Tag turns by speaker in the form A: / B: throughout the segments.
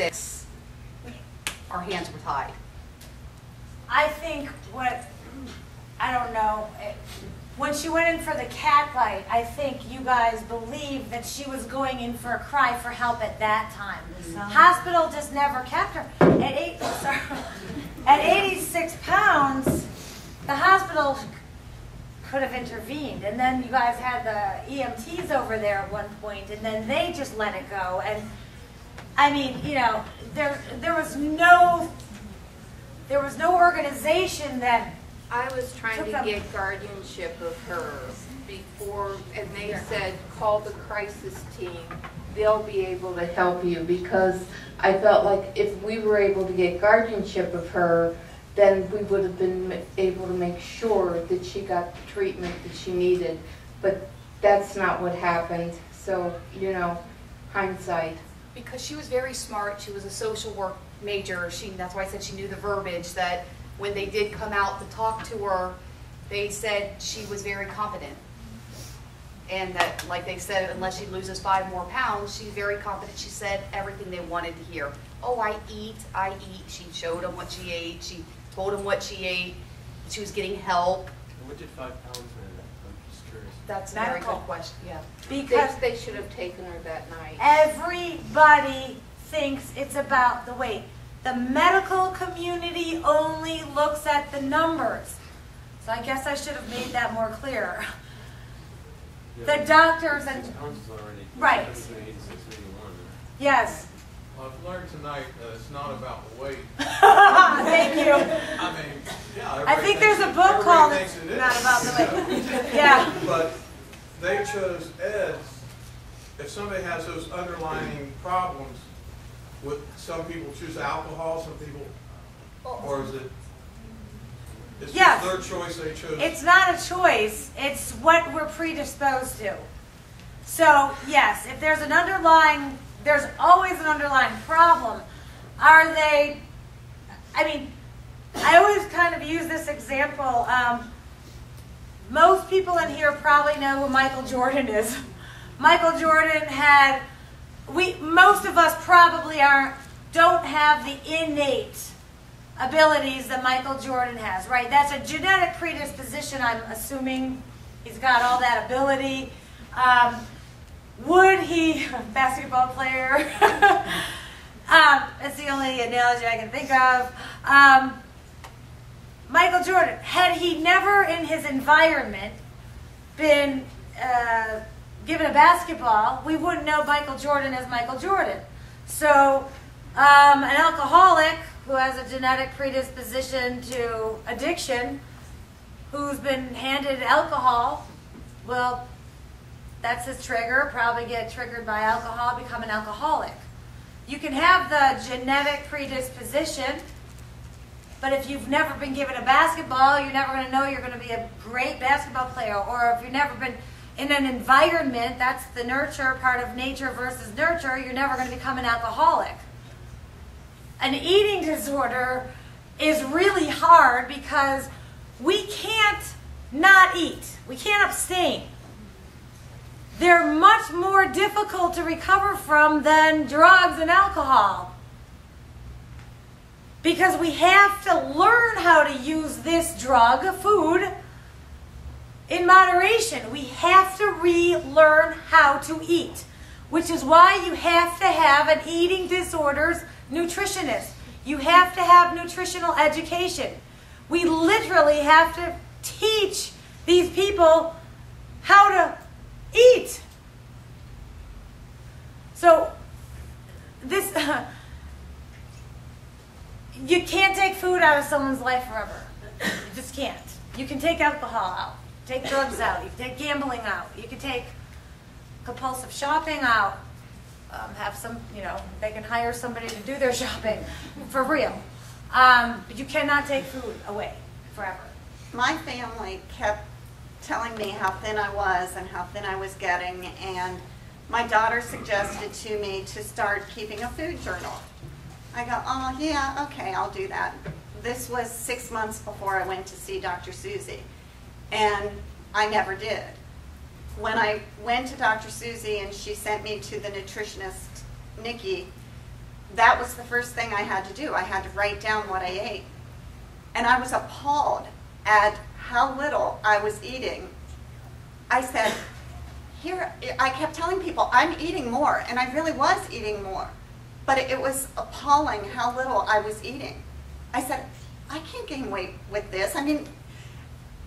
A: 6, our hands were tied.
B: I think I don't know, when she went in for the cat bite, I think you guys believed that she was going in for a cry for help at that time. Hospital just never kept her. At 86 pounds, the hospital could have intervened. And then you guys had the EMTs over there at one point, and then they just let it go. And I mean, you know, there was no organization that
C: I was trying to get guardianship of her before, and they said, call the crisis team. They'll be able to help you, because I felt like if we were able to get guardianship of her, then we would have been able to make sure that she got the treatment that she needed. But that's not what happened. So, you know, hindsight.
A: Because she was very smart. She was a social work major. That's why I said she knew the verbiage, that when they did come out to talk to her, they said she was very competent. And that, like they said, unless she loses 5 more pounds, she's very competent. She said everything they wanted to hear. Oh, I eat. She showed them what she ate. She told them what she ate. She was getting help.
D: And what did 5 pounds mean? I'm just curious.
A: That's a very good question, yeah.
B: because
C: They should have taken her that night.
B: everybody thinks it's about the weight. The medical community only looks at the numbers. So I guess I should have made that more clear.
D: Yeah,
B: The doctors and
D: 6 pounds is already
B: Right.
D: 86, 81.
B: yes.
E: Well, I've learned tonight that it's not about the weight.
B: Thank you.
E: I mean, yeah.
B: I think there's a book called It's Not About the Weight. Yeah.
E: But they chose Ed. If somebody has those underlying problems, some people choose alcohol, some people, or is it? It's
B: Yes.
E: just their choice. They chose.
B: It's not a choice. It's what we're predisposed to. So, yes, if there's there's always an underlying problem. Are they, I mean, I always kind of use this example. Most people in here probably know who Michael Jordan is. Michael Jordan had, most of us probably don't have the innate abilities that Michael Jordan has, right? That's a genetic predisposition, I'm assuming. He's got all that ability. Would he, basketball player, that's the only analogy I can think of. Michael Jordan, had he never in his environment been given a basketball, we wouldn't know Michael Jordan as Michael Jordan. So an alcoholic who has a genetic predisposition to addiction, who's been handed alcohol, well, that's his trigger, probably get triggered by alcohol, become an alcoholic. You can have the genetic predisposition, but if you've never been given a basketball, you're never going to know you're going to be a great basketball player. Or if you've never been in an environment, that's the nurture part of nature versus nurture, you're never going to become an alcoholic. An eating disorder is really hard because we can't not eat. We can't abstain. They're much more difficult to recover from than drugs and alcohol. Because we have to learn how to use this drug, food, in moderation. We have to relearn how to eat, which is why you have to have an eating disorders nutritionist. You have to have nutritional education. We literally have to teach these people how to eat. So this, you can't take food out of someone's life forever. You just can't. You can take alcohol out, take drugs out, you can take gambling out, you can take compulsive shopping out, have some, they can hire somebody to do their shopping for real. But you cannot take food away forever.
F: My family kept telling me how thin I was and how thin I was getting, and my daughter suggested to me to start keeping a food journal. I go, oh yeah, okay, I'll do that. This was 6 months before I went to see Dr. Susie, and I never did. When I went to Dr. Susie and she sent me to the nutritionist, Nikki, that was the first thing I had to do. I had to write down what I ate. And I was appalled at how little I was eating. I said, here, I kept telling people, I'm eating more, and I really was eating more. But it was appalling how little I was eating. I said, I can't gain weight with this. I mean,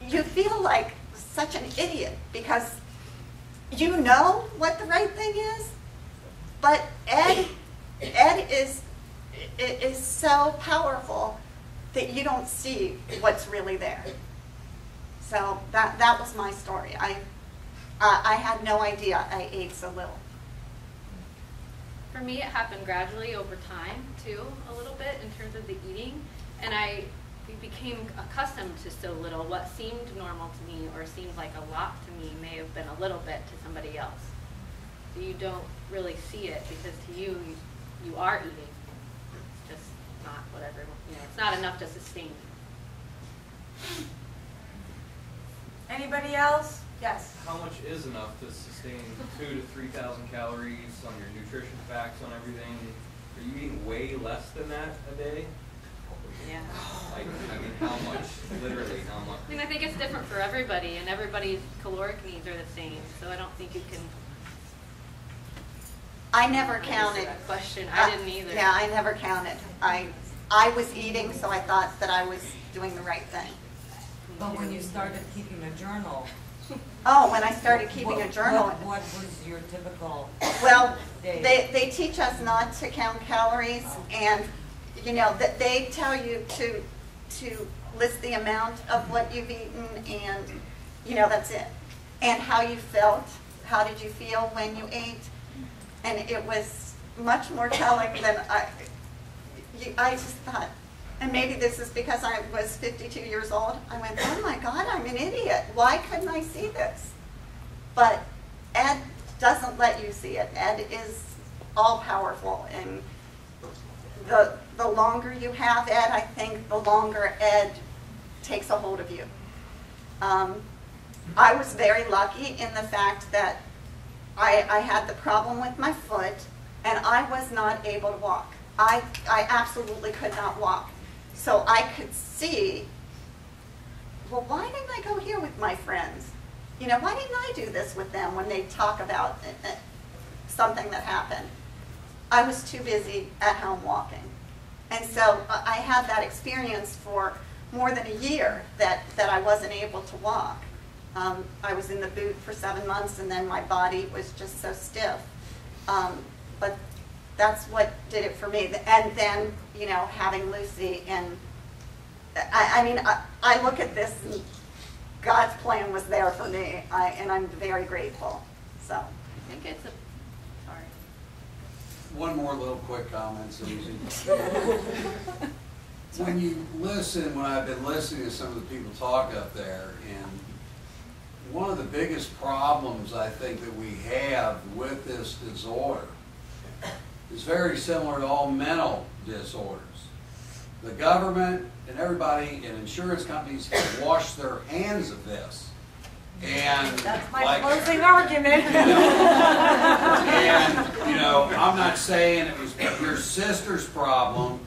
F: you feel like such an idiot because you know what the right thing is, but Ed is so powerful that you don't see what's really there. So that was my story. I had no idea I ate so little.
G: For me, it happened gradually over time, too, a little bit in terms of the eating. And I became accustomed to so little. What seemed normal to me or seemed like a lot to me may have been a little bit to somebody else. So you don't really see it because to you, you are eating. It's just not whatever, it's not enough to sustain you.
B: Anybody else? Yes.
H: How much is enough to sustain 2,000 to 3,000 calories on your nutrition facts on everything? Are you eating way less than that a day?
G: Yeah.
H: Like, I mean, how much? Literally, how much?
G: I mean, I think it's different for everybody, and everybody's caloric needs are the same. So I don't think you can.
F: I never
G: answer
F: counted.
G: that question. I didn't either.
F: Yeah, I never counted. I was eating, so I thought that I was doing the right thing.
I: But when you started keeping a journal,
F: Oh, when I started keeping a journal.
I: what was your typical
F: Well,
I: day?
F: they teach us not to count calories, and that they tell you to list the amount of what you've eaten, and that's it. And how you felt. How did you feel when you ate? And it was much more telling than I just thought. And maybe this is because I was 52 years old. I went, oh my God, I'm an idiot. Why couldn't I see this? But Ed doesn't let you see it. Ed is all powerful. And the longer you have Ed, I think the longer Ed takes a hold of you. I was very lucky in the fact that I had the problem with my foot, and I was not able to walk. I absolutely could not walk. So I could see, well, why didn't I go here with my friends? Why didn't I do this with them when they talk about something that happened? I was too busy at home walking. And so I had that experience for more than a year that I wasn't able to walk. I was in the boot for 7 months, and then my body was just so stiff. But that's what did it for me. And then, having Lucy, and I look at this, and God's plan was there for me, and I'm very grateful. So
G: I think it's sorry.
J: One more little quick comment, Susie. When I've been listening to some of the people talk up there, and one of the biggest problems I think that we have with this disorder is very similar to all mental disorders. The government and everybody and insurance companies have washed their hands of this. And
B: That's my closing argument.
J: I'm not saying it was your sister's problem,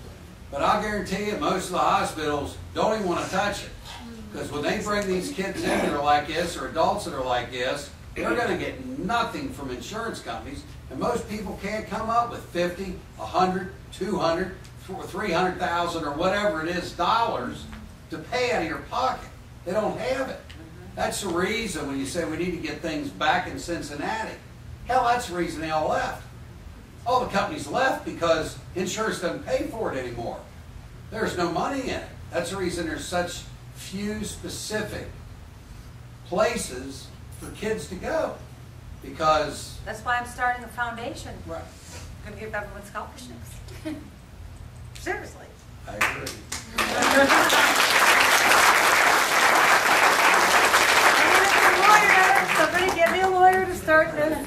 J: but I'll guarantee you most of the hospitals don't even want to touch it. Because when they bring these kids in that are like this, or adults that are like this, they're going to get nothing from insurance companies. And most people can't come up with 50, 100, 200, 300,000 or whatever it is dollars to pay out of your pocket. They don't have it. That's the reason when you say we need to get things back in Cincinnati. Hell, that's the reason they all left. All the companies left because insurance doesn't pay for it anymore. There's no money in it. That's the reason there's such few specific places for kids to go. Because
B: That's why I'm starting a foundation.
J: right.
B: I'm going to give everyone scholarships. Seriously.
J: I agree.
B: Somebody get me a lawyer to start this.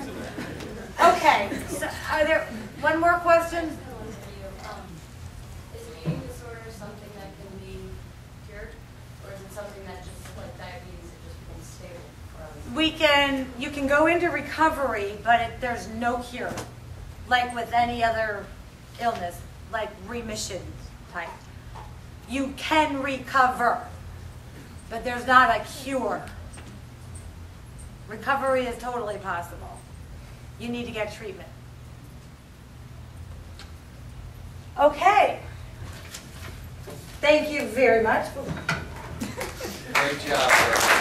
B: Okay, so are there, one more question?
K: Is an eating disorder something that can be cured? Or is it something that just like diabetes, it just becomes stable forever?
B: You can go into recovery, but there's no cure, like with any other illness. like remission type. You can recover, but there's not a cure. Recovery is totally possible. You need to get treatment. Okay. Thank you very much.
J: Great job, Sarah.